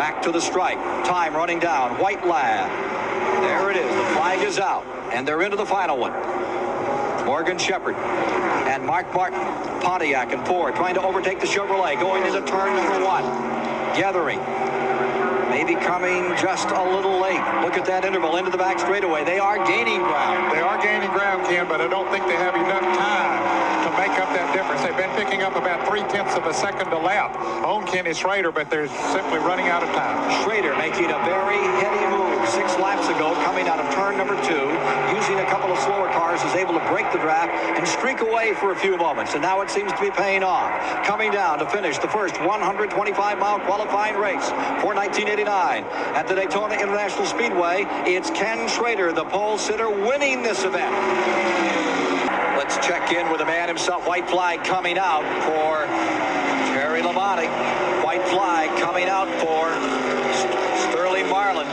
Back to the strike. Time running down. White Lab. There it is. The flag is out. And they're into the final one. Morgan Shepherd and Mark Martin. Pontiac and Ford trying to overtake the Chevrolet. Going into turn number 1. Gathering. Maybe coming just a little late. Look at that interval into the back straightaway. They are gaining ground. They are gaining ground, Ken, but I don't think they have enough time to make up that difference. They've been picking up about 0.3 of a second a lap on Kenny Schrader, but they're simply running out of time. Schrader making a very heady move 6 laps ago, coming out of turn number 2, using a couple of slower cars, is able to break the draft and streak away for a few moments, and now it seems to be paying off. Coming down to finish the first 125-mile qualifying race for 1989 at the Daytona International Speedway. It's Ken Schrader, the pole sitter, winning this event. Let's check in with the man himself. White flag coming out for Terry Labonte. White flag coming out for Sterling Marlin.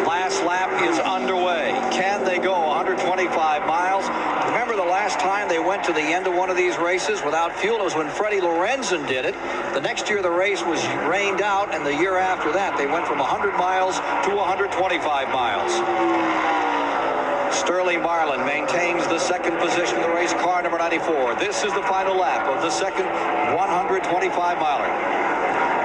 Last lap is underway. Can they go 125 miles? Remember the last time they went to the end of one of these races without fuel? It was when Freddie Lorenzen did it. The next year the race was rained out, and the year after that they went from 100 miles to 125 miles. Sterling Marlin maintains the second position in the race, car number 94. This is the final lap of the second 125-miler.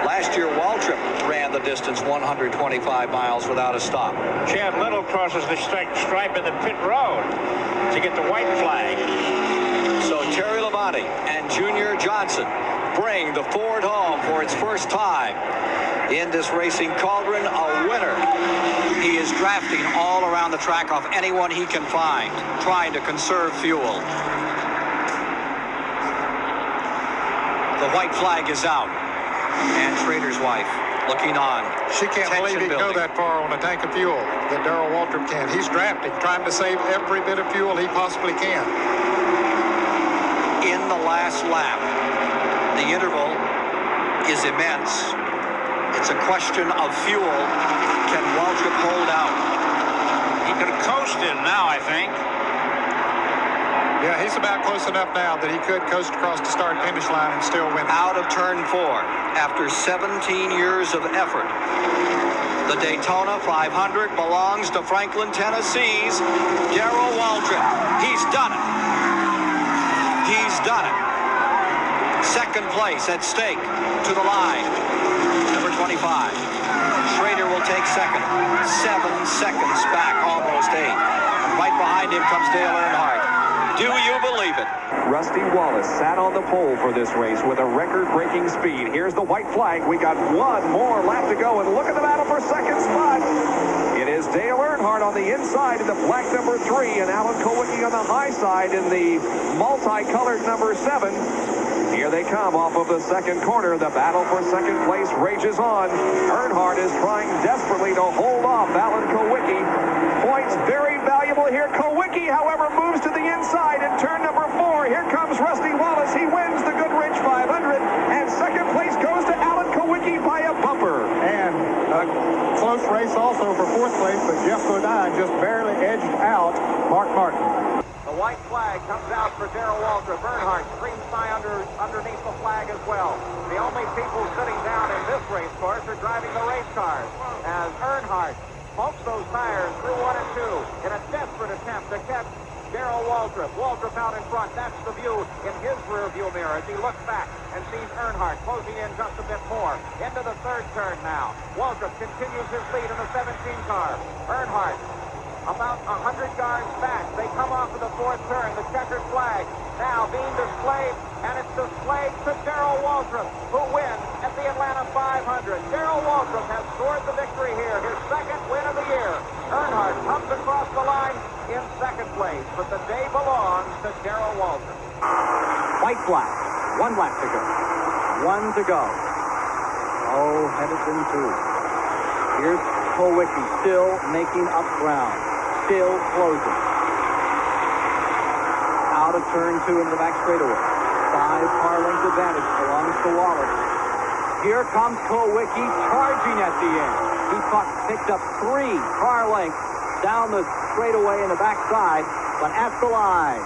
Last year, Waltrip ran the distance 125 miles without a stop. Chad Little crosses the stripe in the pit road to get the white flag. So Terry Labonte and Junior Johnson bring the Ford home for its first time in this racing cauldron, a winner. He is drafting all around the track off anyone he can find, trying to conserve fuel. The white flag is out, and Schrader's wife looking on. She can't believe he can go that far on a tank of fuel that Darrell Waltrip can. He's drafting, trying to save every bit of fuel he possibly can. In the last lap, the interval is immense. It's a question of fuel. Can Waltrip hold out? He could coast in now, I think. Yeah, he's about close enough now that he could coast across the start-finish line and still win. Out of turn 4 after 17 years of effort. The Daytona 500 belongs to Franklin, Tennessee's Darrell Waltrip. He's done it. He's done it. Second place at stake to the line. Number 25. Schrader will take second. 7 seconds back, almost 8. Right behind him comes Dale Earnhardt. Do you believe it? Rusty Wallace sat on the pole for this race with a record-breaking speed. Here's the white flag. We got one more lap to go, and look at the battle for second spot. It is Dale Earnhardt on the inside in the black number 3, and Alan Kulwicki on the high side in the multicolored number 7. Here they come off of the second corner. The battle for second place rages on. Earnhardt is trying desperately to hold off Alan Kulwicki. Points very valuable here. Kulwicki, however, moves to the inside in turn number 4. Here comes Rusty Wallace. He wins the Goodwrench 500, and second place goes to Alan Kulwicki by a bumper. And a close race also for fourth place, but Jeff Godin just barely edged out Mark Martin. The white flag comes out for Darrell Waltrip. Earnhardt screams by underneath the flag as well. The only people sitting down in this race course are driving the race cars, as Earnhardt smokes those tires through 1 and 2 in a desperate attempt to catch Darrell Waltrip. Waltrip out in front. That's the view in his rear view mirror as he looks back and sees Earnhardt closing in just a bit more. Into the third turn now. Waltrip continues his lead in the 17 car. Earnhardt about 100 yards back. They come off of the fourth turn. The checkered flag now being displayed, and it's displayed to Darrell Waltrip, who wins at the Atlanta 500. Darrell Waltrip has scored the victory here, his second win of the year. Earnhardt comes across the line in second place, but the day belongs to Darrell Waltrip. White flag. 1 lap to go. 1 to go. Oh, Henderson too. Here's Kulwicki still making up ground. Still closing. Out of turn 2 into the back straightaway. 5-car length advantage belongs to Wallace. Here comes Kulwicki charging at the end. He picked up 3-car lengths down the straightaway in the backside, but at the line,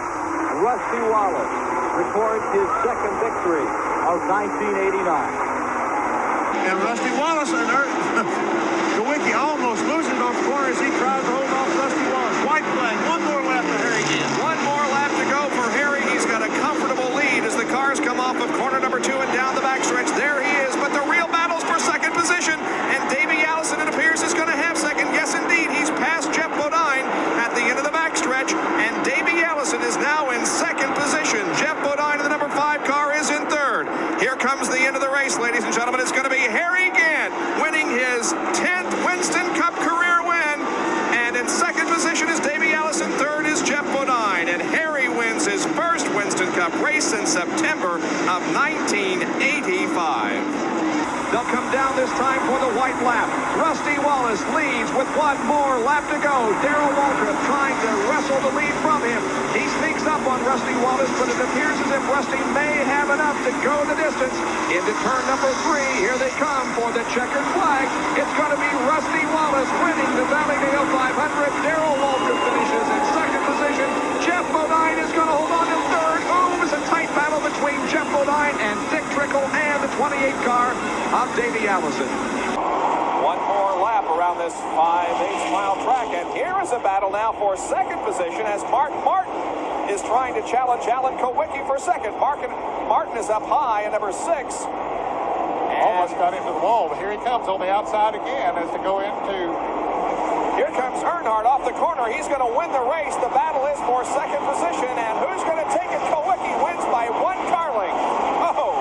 Rusty Wallace records his second victory of 1989. And Rusty Wallace and Kowicki almost losing it off the corner as he tries to hold off Rusty Wallace. White flag, one more lap for Harry again. One more lap to go for Harry. He's got a comfortable lead as the cars come off of corner number 2 and down the backstretch. There he is, but the real battle's for second position. And Davey Allison, it appears, is going to have second. Yes, indeed. He's passed Jeff Bodine at the end of the backstretch. And Davey Allison is now in second position. Jeff Bodine in the number 5 car is in third. Here comes the end of the race, ladies and gentlemen. It's going to be Harry Gant winning his 10th Winston Cup career win. And in second position is Davey Allison. Third is Jeff Bodine. And Harry wins his first Winston Cup race in September of 1985. They'll come down this time for the white lap. Rusty Wallace leads with one more lap to go. Darrell Waltrip trying to wrestle the lead from him. He sneaks up on Rusty Wallace, but it appears as if Rusty may have enough to go the distance. Into turn number 3, here they come for the checkered flag. It's going to be Rusty Wallace winning the Valleydale 500. Darrell Waltrip finishes in second position. Jeff Bodine is going to hold on in third. Oh, it was a tight battle between Jeff Bodine and Dick Trickle and the 28 car of Davey Allison. One more lap around this 5/8 mile track, and here is a battle now for second position as Martin is trying to challenge Alan Kowicki for second. Martin is up high in number 6. Almost got into the wall, but here he comes on the outside again as to go into. Here comes Earnhardt off the corner. He's going to win the race. The battle is for second position, and who's going to take it? Kowicki wins by 1 car length. Oh!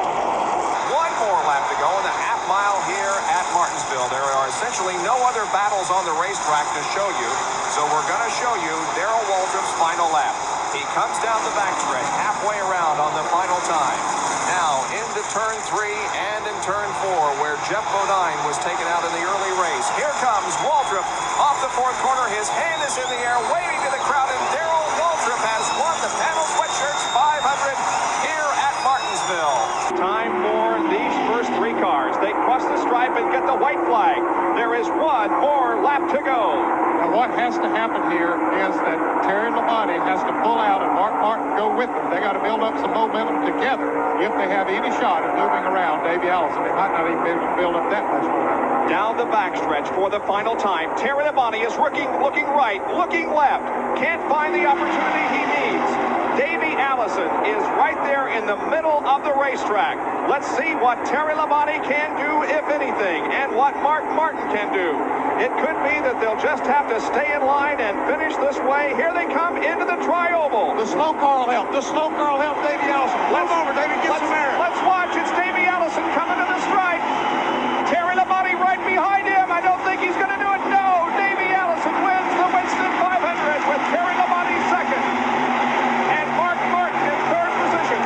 One more lap to go in the half mile here at Martinsville. There are essentially no other battles on the racetrack to show you, so we're going to show you Darrell Waltrip's final lap. He comes down the backstretch halfway around on the final time. Now into turn 3 and in turn 4 where Jeff Bodine was taken out in the early race. Here comes Waltrip off the 4th corner. His hand is in the air waving to the crowd, and Darrell Waltrip has won the Panel Sweatshirts 500 here at Martinsville. Time for these first 3 cars. They cross the stripe and get the white flag. There is one more lap to go. Now what has to happen here is that Terry Labonte has to pull out and Mark Martin go with them. They got to build up some momentum together if they have any shot at moving around Davey Allison. They might not even be able to build up that much momentum. Down the backstretch for the final time. Terry Labonte is looking right, looking left. Can't find the opportunity he needs. Davey Allison is right there in the middle of the racetrack. Let's see what Terry Labonte can do, if anything, and what Mark Martin can do. It could be that they'll just have to stay in line and finish this way. Here they come into the tri-oval. The slow car will help. The slow car will help Davey Allison. Let's over, Davey. Get some air. Let's watch. It's Davey Allison coming to the stripe. Terry Labonte right behind him. I don't think he's going to do it. No. Davey Allison wins the Winston 500 with Terry Labonte second. And Mark Martin in third position.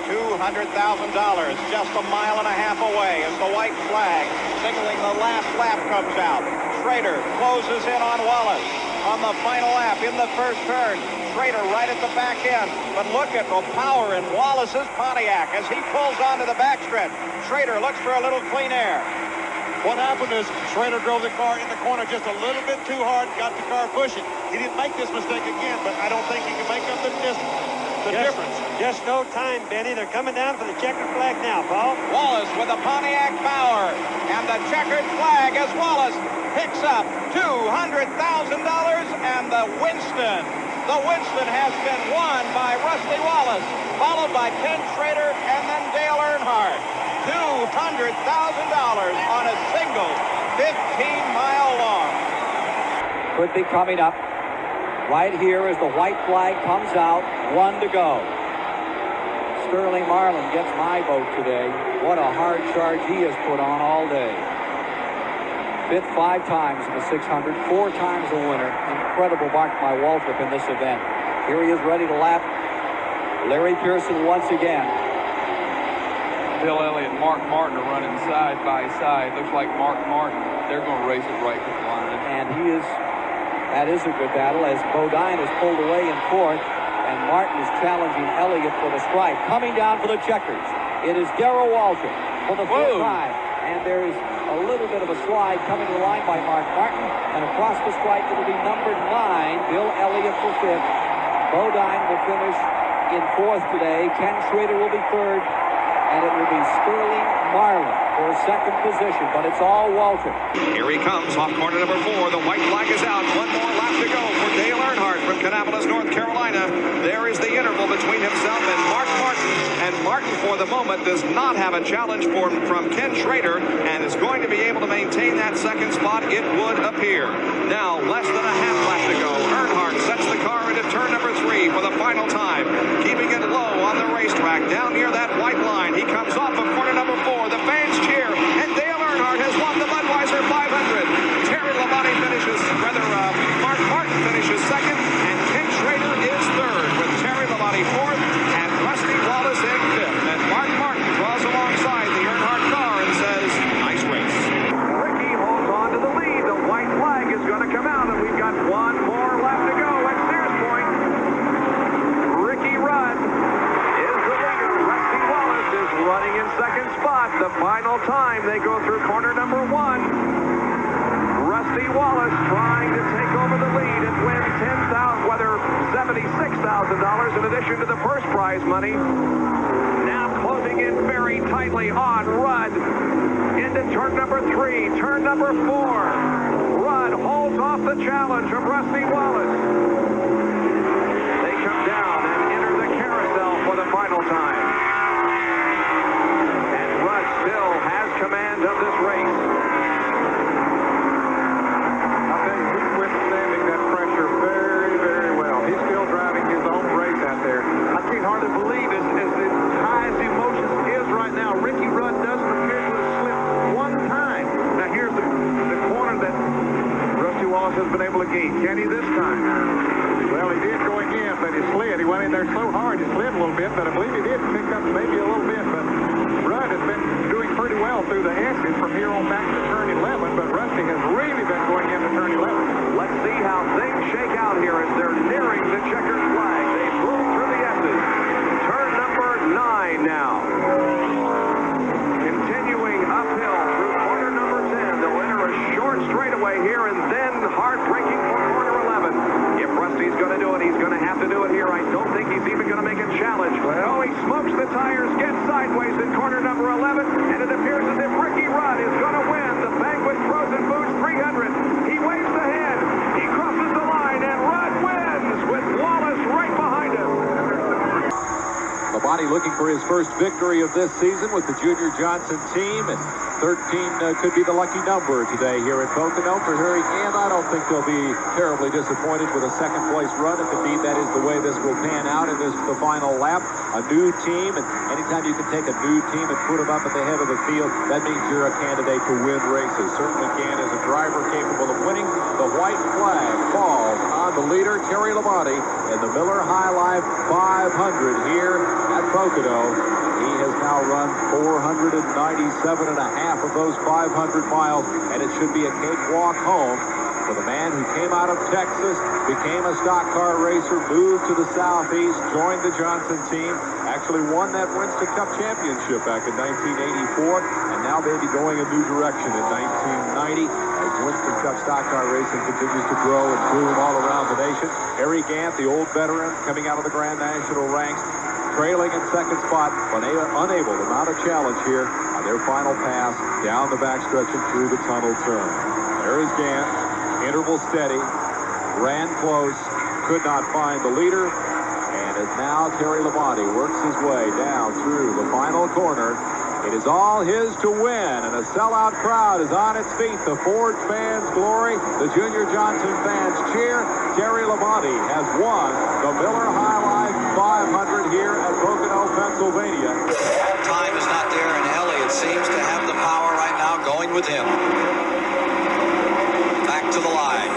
$200,000 just a mile and a half away as the white flag signaling the last lap comes out. Schrader closes in on Wallace on the final lap in the first turn. Schrader right at the back end, but look at the power in Wallace's Pontiac as he pulls onto the backstretch. Schrader looks for a little clean air. What happened is Schrader drove the car in the corner just a little bit too hard, got the car pushing. He didn't make this mistake again, but I don't think he can make up the difference. Just no time, Benny. They're coming down for the checkered flag now, Paul. Wallace with the Pontiac power and the checkered flag as Wallace picks up $200,000 and the Winston. The Winston has been won by Rusty Wallace, followed by Ken Schrader and then Dale Earnhardt. $200,000 on a single 15-mile long. Could be coming up right here as the white flag comes out. 1 to go. Sterling Marlin gets my vote today. What a hard charge he has put on all day. Fifth 5 times in the 600, 4 times a winner. Incredible mark by Waltrip in this event. Here he is ready to lap Larry Pearson once again. Bill Elliott and Mark Martin are running side by side. Looks like Mark Martin, they're going to race it right to the line. And that is a good battle as Bodine is pulled away in 4th and Martin is challenging Elliott for the stripe. Coming down for the checkers, it is Darrell Waltrip for the 4th time. And there is a little bit of a slide coming to the line by Mark Martin. And across the stripe, it'll be number 9, Bill Elliott for 5th. Bodine will finish in fourth today. Ken Schrader will be third, and it will be Sterling Marlin for second position, but it's all Waltrip. Here he comes off corner number 4. The white flag is out. One more lap to go for Dale Earnhardt from Kannapolis, North Carolina. There is the interval between himself and Mark Martin. And Martin, for the moment, does not have a challenge from Ken Schrader and is going to be able to maintain that second spot, it would appear. Now, less than a half lap to go. Earnhardt sets the car into turn number 3 for the final time, keeping it low on the racetrack down near that white line. He comes off of corner number 4. The fans cheer, and Dale Earnhardt has won the Budweiser 500. Terry Labonte finishes, Mark Martin finishes second, and Ken Schrader is third, with Terry Labonte fourth and Rusty Wallace in fifth. And Mark Martin draws alongside the Earnhardt car and says, nice race. Ricky holds on to the lead. The white flag is going to come out, and we've got one more lap to go at Sears Point. Ricky Rudd is the leader. Rusty Wallace is running in second spot. The final time they go through corner number 1. Rusty Wallace trying to take over the lead and win $76,000 in addition to the first prize money. Now closing in very tightly on Rudd into turn number 3, turn number 4. Rudd holds off the challenge of Rusty Wallace. They come down and enter the carousel for the final time. And Rudd still has command of this race. Hard to believe as high as the emotion is right now. Ricky Rudd doesn't appear to have slipped one time. Now here's the corner that Rusty Wallace has been able to gain. Can he this time? Well, he did going in, but he slid. He went in there so hard he slid a little bit, but I believe he did pick up maybe a little bit. But Rudd has been doing pretty well through the S's from here on back to turn 11, but Rusty has really been going into turn 11. Let's see how things shake out here as they're nearing the checkered flag. They move through the S's. Turn number 9 now. Continuing uphill through corner number 10. They'll enter a short straightaway here and then hard-braking for corner 11. If Rusty's going to do it, he's going to have to do it here. I don't think he's even going to make a challenge. Well, he smokes the tires, gets sideways in corner number 11, and it appears as if Ricky Rudd is going to win the Banquet Frozen Foods 300. He waves ahead. He crosses the line, and Rudd wins with Wallace right behind him. Labonte looking for his first victory of this season with the Junior Johnson team, and 13 could be the lucky number today here at Pocono for Harry Gant. I don't think they'll be terribly disappointed with a second-place run if indeed that is the way this will pan out in the final lap. A new team, and anytime you can take a new team and put them up at the head of the field, that means you're a candidate to win races. Certainly Gant is a driver capable of winning. The white flag falls on the leader, Terry Labonte, in the Miller High Life 500 here at Pocono. He has now run 497.5 of those 500 miles, and it should be a cakewalk home for the man who came out of Texas, became a stock car racer, moved to the Southeast, joined the Johnson team, actually won that Winston Cup championship back in 1984, and now may be going a new direction in 1990 as Winston Cup stock car racing continues to grow and bloom all around the nation. Harry Gant, the old veteran, coming out of the Grand National ranks, trailing in second spot, unable to mount a challenge here on their final pass down the backstretch and through the tunnel turn. There is Gant, interval steady, ran close, could not find the leader, and as now Terry Labonte works his way down through the final corner. It is all his to win, and a sellout crowd is on its feet. The Ford fans glory, the Junior Johnson fans cheer. Terry Labonte has won the Miller High Life 500 here at Pocono, Pennsylvania. Time is not there, and Elliott seems to have the power right now going with him. Back to the line.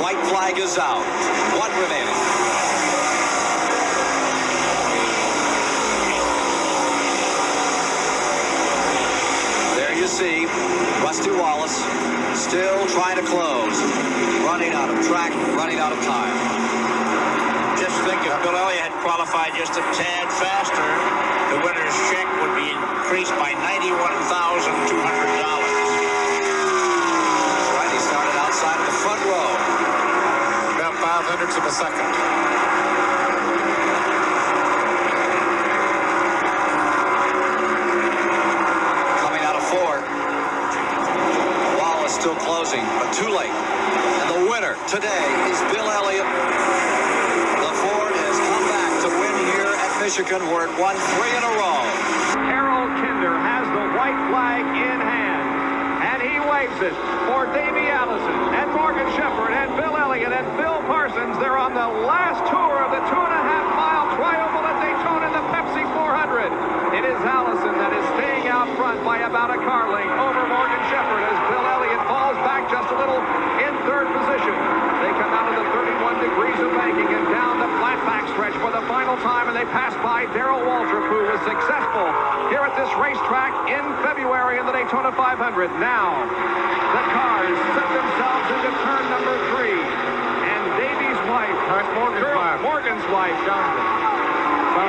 White flag is out. One remaining. See Rusty Wallace still trying to close, running out of track, running out of time. Just think if Bill Elliott had qualified just a tad faster, the winner's check would be increased by $91,200. That's right, he started outside of the front row. About 0.05 of a second. Michigan, where it won 3 in a row. Harold Kinder has the white flag in hand, and he waves it for Davey Allison and Morgan Shepherd and Bill Elliott and Phil Parsons. They're on the last tour of the 2.5-mile tri-oval at Daytona in the Pepsi 400. It is Allison that is staying out front by about a car length over Morgan Shepherd as Bill Elliott falls back just a little in third position. They come out of the 31 degrees of banking and down the flat backstretch for the final time, and they pass by Darrell Waltrip, who was successful here at this racetrack in February in the Daytona 500. Now, the cars set themselves into turn number 3, and Davey's wife, Morgan's wife,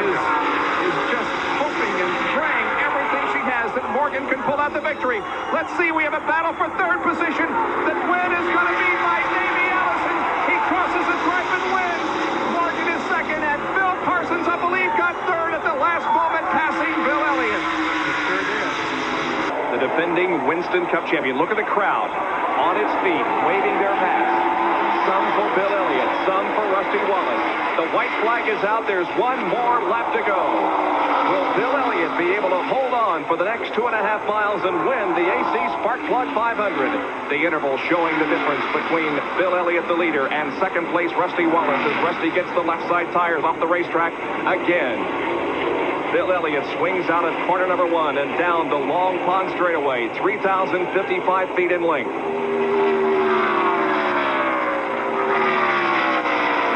is just hoping and praying everything she has that Morgan can pull out the victory. Let's see, we have a battle for third position. The win is going to be by Davey Allison. He crosses the stripe and wins. Morgan is second, and Phil Parsons, I believe, got third at the last moment, passing Bill Elliott. He sure did. The defending Winston Cup champion. Look at the crowd on its feet, waving their hats. Some for Bill Elliott, some for Rusty Wallace. The white flag is out. There's one more lap to go. Will Bill Elliott be able to hold on for the next 2.5 miles and win the AC Spark Plug 500? The interval showing the difference between Bill Elliott, the leader, and second place Rusty Wallace as Rusty gets the left side tires off the racetrack again. Bill Elliott swings out at corner number 1 and down the Long Pond straightaway, 3,055 feet in length.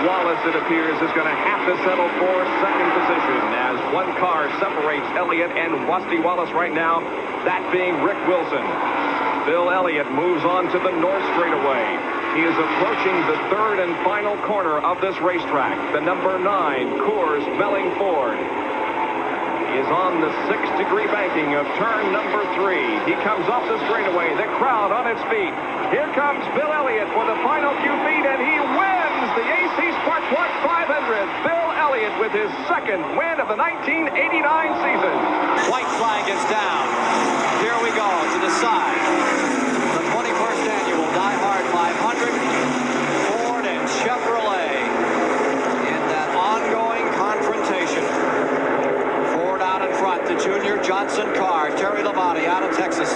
Wallace, it appears, is going to have to settle for second position as one car separates Elliott and Rusty Wallace right now, that being Rick Wilson. Bill Elliott moves on to the North straightaway. He is approaching the third and final corner of this racetrack. The number 9 Coors Melling Ford is on the 6-degree banking of turn number 3. He comes off the straightaway, the crowd on its feet. Here comes Bill Elliott for the final few feet, and he wins the AC Spark Plug 500. Bill Elliott with his second win of the 1989 season. White flag is down. Here we go to decide the 21st annual Die Hard 500. Ford and Chevrolet in that ongoing confrontation. Ford out in front, the Junior Johnson car. Terry Labonte out of Texas.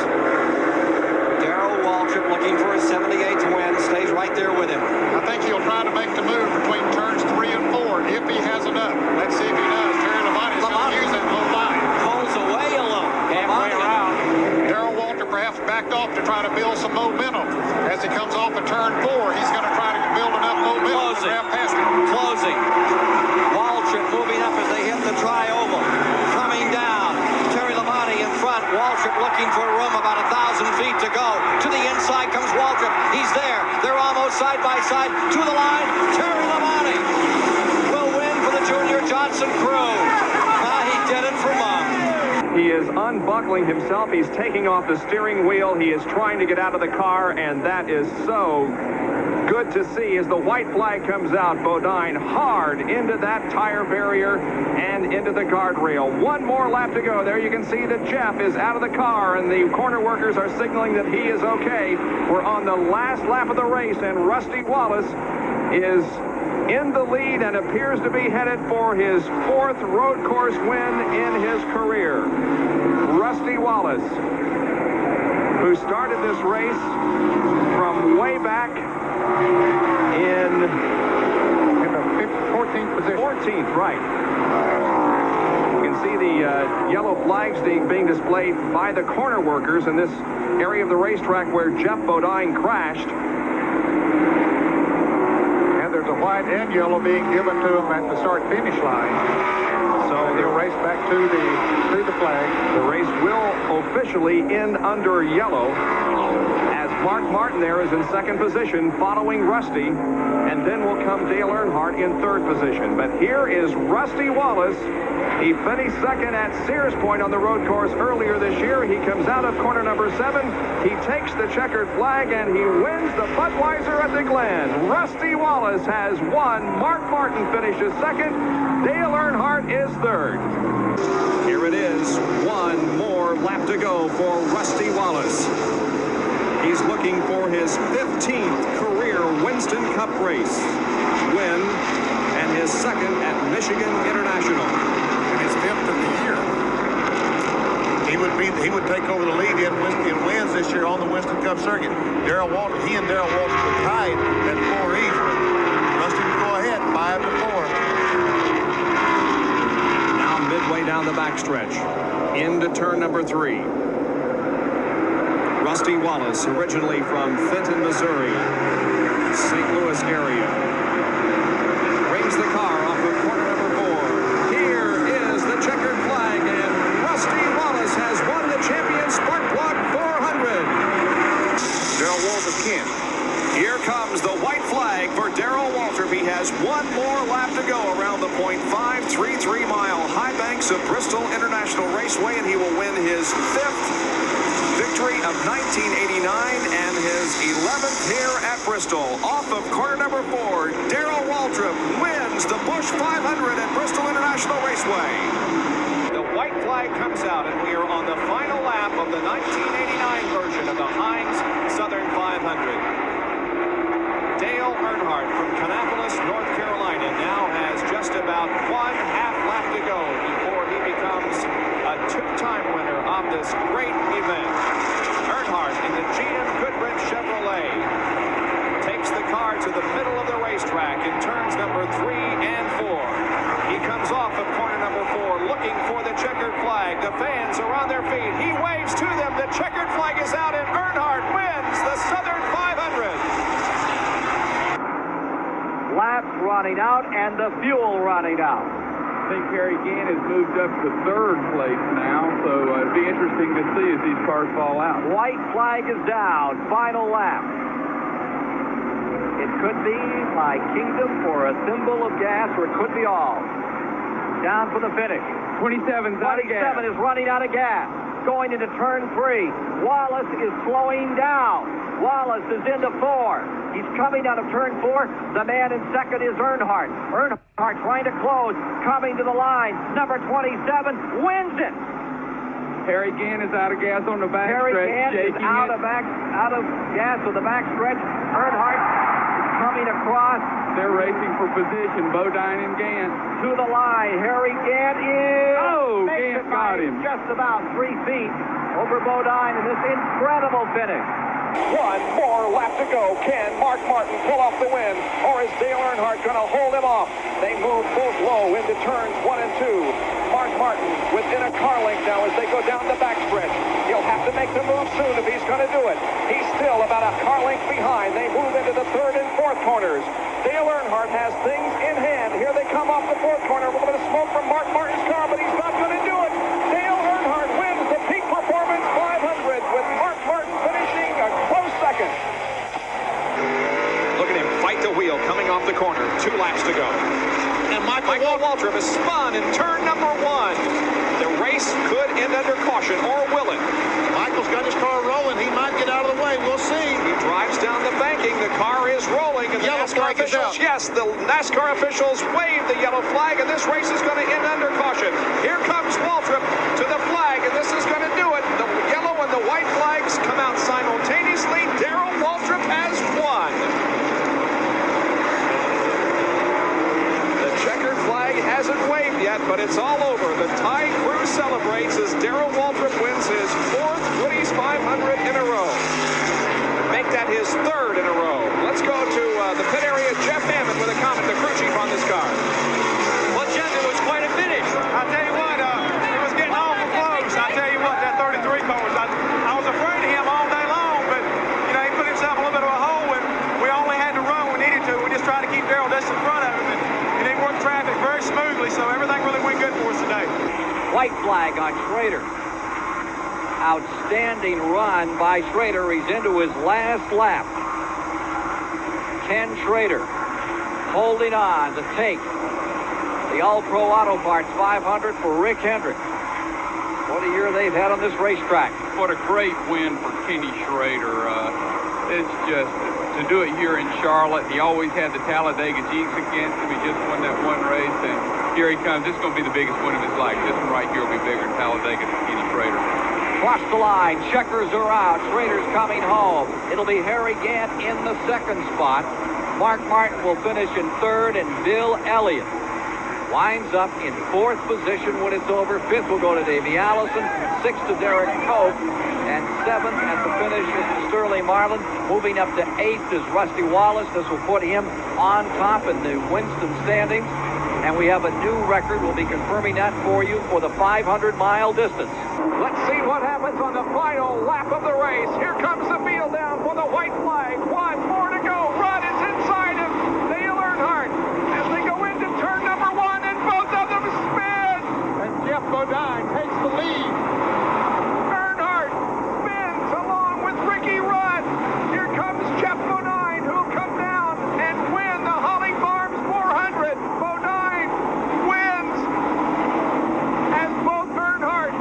Darrell Waltrip looking for his 78th win, stays right there with him. I think he'll try to make the move between turns 3 and 4 if he has enough. Let's see if he does. Terry Labonte's going to use that low line. Pulls away a little. Halfway around. Darrell Waltrip perhaps backed off to try to build some momentum. As he comes off of turn 4, he's going to try to build enough momentum to grab past him. Closing. Waltrip moving up as they hit the tri-oval. Coming down. Terry Labonte in front. Waltrip looking for room, about 1,000 feet to go. To the inside comes Waltrip. He's there. They're almost side by side. To the line. Terry Labonte will win for the Junior Johnson crew. He did it for Mom. He is unbuckling himself. He's taking off the steering wheel. He is trying to get out of the car, and that is so good to see as the white flag comes out. Bodine hard into that tire barrier and into the guardrail. One more lap to go. There you can see that Jeff is out of the car, and the corner workers are signaling that he is okay. We're on the last lap of the race, and Rusty Wallace is in the lead and appears to be headed for his 4th road course win in his career. Rusty Wallace, who started this race from way back in the 14th position. 14th, right. You can see the yellow flags being displayed by the corner workers in this area of the racetrack where Jeff Bodine crashed. And there's a white and yellow being given to him at the start-finish line. So they'll race back to the flag. The race will officially end under yellow as Mark Martin there is in second position following Rusty, and then will come Dale Earnhardt in third position. But here is Rusty Wallace. He finished second at Sears Point on the road course earlier this year. He comes out of corner number 7. He takes the checkered flag and he wins the Budweiser at the Glen. Rusty Wallace has won. Mark Martin finishes second. Dale Earnhardt is third. Here it is. One more lap to go for Rusty Wallace. He's looking for his 15th career Winston Cup race win and his second at Michigan International. he would take over the lead in wins this year on the Winston Cup circuit. Darrell Waltrip, he and Darrell Waltrip were tied at 4 each, but Rusty would go ahead 5-4. Now midway down the backstretch, into turn number 3. Rusty Wallace, originally from Fenton, Missouri, St. Louis area, brings the car off of corner number 4. Here is the checkered flag, and Rusty Wallace has won the champion Spark Plug 400. Darrell Waltrip can. Here comes the white flag for Darrell Waltrip. He has one more lap to go around the .533-mile high banks of Bristol International Raceway, and he will win his 5th victory of 1989 and his 11th here at Bristol. Off of corner number 4, Darrell Waltrip wins the Busch 500 at Bristol International Raceway. The white flag comes out, and we are on the final lap of the 1989 version of the Heinz Southern 500. Dale Earnhardt from Kannapolis, North Carolina, now has just about 1/2 lap to go before he becomes a 2-time winner of this great event. Earnhardt in the GM Goodwrench Chevrolet takes the car to the middle of the racetrack in turns number 3 and 4. He comes off of corner number 4 looking for the checkered flag. The fans are on their feet. He waves to them. The checkered flag is out, and Earnhardt wins the Southern 500. Laps running out and the fuel running out. I think Harry Gant has moved up to 3rd place now, so it'd be interesting to see as these cars fall out. White flag is down. Final lap. It could be my kingdom for a thimble of gas, or it could be all. Down for the finish. 27's out of gas. 27 is running out of gas. Going into turn 3. Wallace is slowing down. Wallace is into 4. He's coming out of turn 4. The man in second is Earnhardt. Earnhardt trying to close, coming to the line. Number 27 wins it. Harry Gant is out of gas on the back Harry stretch. Gant is out of gas on the back stretch. Earnhardt is coming across. They're racing for position, Bodine and Gant. To the line. Harry Gant is... Oh, Gant got him. Just about 3 feet over Bodine in this incredible finish. One more lap to go. Can Mark Martin pull off the win, or is Dale Earnhardt going to hold him off? They move both low into turns 1 and 2. Mark Martin within a car length now as they go down the backstretch. He'll have to make the move soon if he's going to do it. He's still about a car length behind. They move into the 3rd and 4th corners. Dale Earnhardt has things in hand. Here they come off the 4th corner. A little bit of smoke from Mark Martin's car, but he's not going to do it. Dale Earnhardt wins the Peak Performance 500 with Mark Martin finishing a close second. Look at him fight the wheel coming off the corner. 2 laps to go. And Michael Waltrip is spun in turn number 1. The race could end under caution, or will it? Michael's got his car rolling. He might get out of the way. We'll see. He drives down the banking. The car is rolling, and the NASCAR officials, yes, the NASCAR officials wave the yellow flag, and this race is going to end under caution. Here comes Waltrip to the flag, and this is going to do it. The yellow and the white flags come out simultaneously. Darrell Waltrip has won. The checkered flag hasn't waved yet, but it's all over. The Thai crew celebrates as Darrell Waltrip wins his 4th Woody's 500 in a row. Make that his 3rd in a row. Let's go to the pit area. Jeff Hammond with a comment, the crew chief on this car. Well, Jeff, it was quite a finish. I tell you what, it was getting awful close. I tell you what, that 33 car was. I was afraid of him all day long, but you know he put himself in a little bit of a hole, and we only had to run when we needed to. We just tried to keep Darrell just in front of him, and he worked traffic very smoothly, so everything really went good for us today. White flag on Schrader. Outstanding run by Schrader. He's into his last lap. Ken Schrader holding on to take the All-Pro Auto Parts 500 for Rick Hendrick. What a year they've had on this racetrack. What a great win for Kenny Schrader. It's just, to do it here in Charlotte, he always had the Talladega jinx against him. He just won that one race, and here he comes. This is going to be the biggest win of his life. This one right here will be bigger than Talladega for Kenny Schrader. Across the line, checkers are out. Schrader's coming home. It'll be Harry Gant in the 2nd spot. Mark Martin will finish in 3rd, and Bill Elliott winds up in 4th position when it's over. 5th will go to Davey Allison, 6th to Derek Cope, and 7th at the finish is Sterling Marlin. Moving up to 8th is Rusty Wallace. This will put him on top in the Winston standings. And we have a new record. We'll be confirming that for you for the 500-mile distance. Let's see what happens on the final lap of the race. Here comes the field down for the white flag. 1 more to go. Rudd is inside of Dale Earnhardt as they go into turn number 1, and both of them spin. And Jeff Bodine takes the lead. Earnhardt spins along with Ricky Rudd. Here comes Jeff Bodine, who'll come down and win the Holly Farms 400. Bodine wins as both Earnhardt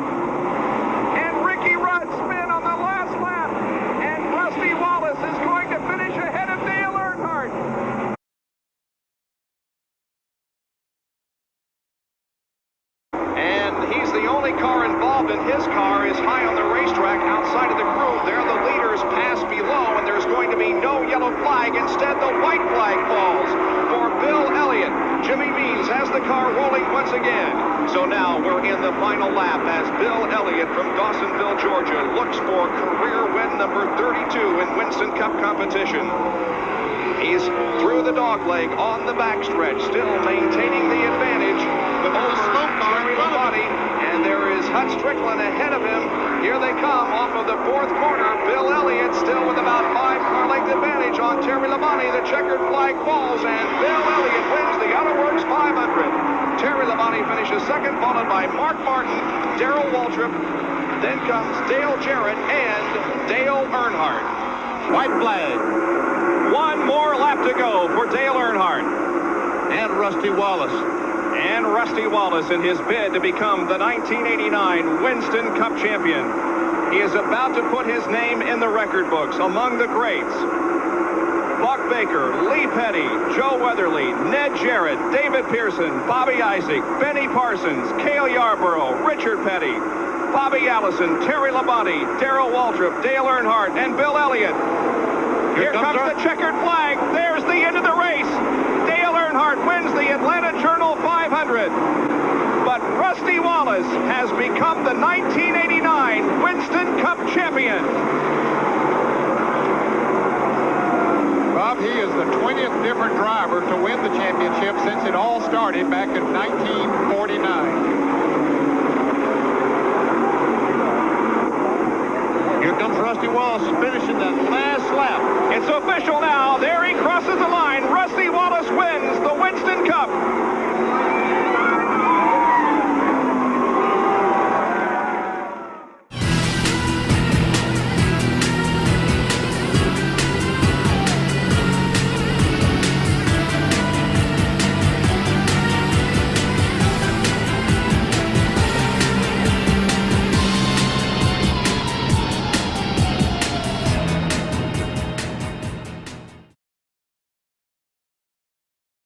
and Ricky Rudd spin on the last lap, and Rusty Wallace is going to finish ahead of Dale Earnhardt. And he's the only car involved, and his car is high on the racetrack outside of the groove. There the leaders pass below, and there's going to be no yellow flag. Instead, the white flag falls for Bill Elliott. Jimmy Means has the car rolling once again. So now we're in the final lap as Bill Elliott from Dawsonville, Georgia, looks for career win number 32 in Winston Cup competition. He's through the dogleg on the backstretch, still maintaining the advantage. But over Terry Labonte, and there is Hut Strickland ahead of him. Here they come off of the 4th corner. Bill Elliott still with about 5 car length advantage on Terry Labonte. The checkered flag falls, and Bill Elliott wins the Auto Works 500. Terry Labonte finishes 2nd, followed by Mark Martin, Darrell Waltrip. Then comes Dale Jarrett and Dale Earnhardt. White flag. 1 more lap to go for Dale Earnhardt. And Rusty Wallace. And Rusty Wallace in his bid to become the 1989 Winston Cup champion. He is about to put his name in the record books among the greats. Buck Baker, Lee Petty, Joe Weatherly, Ned Jarrett, David Pearson, Bobby Isaac, Benny Parsons, Cale Yarborough, Richard Petty, Bobby Allison, Terry Labonte, Darrell Waltrip, Dale Earnhardt, and Bill Elliott. Here comes the checkered flag. There's the end of the race. Dale Earnhardt wins the Atlanta Journal 500. But Rusty Wallace has become the 1989 Winston Cup champion. Bob, he is the 20th different driver to win the championship since it all started back in 1949. Here comes Rusty Wallace finishing that last